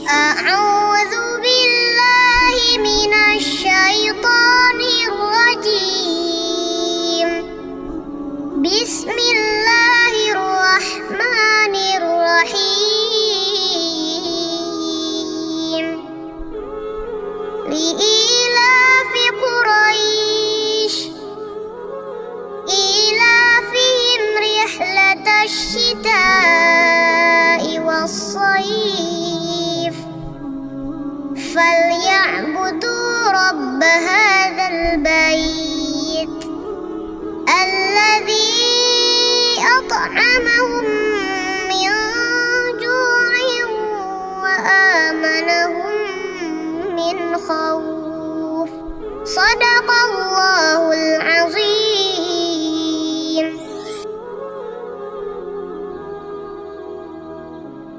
أعوذ بالله من الشيطان الرجيم. بسم الله الرحمن الرحيم. لإيلاف قريش إيلافهم رحلة الشتاء والصيف فليعبدوا رب هذا البيت الذي أطعمهم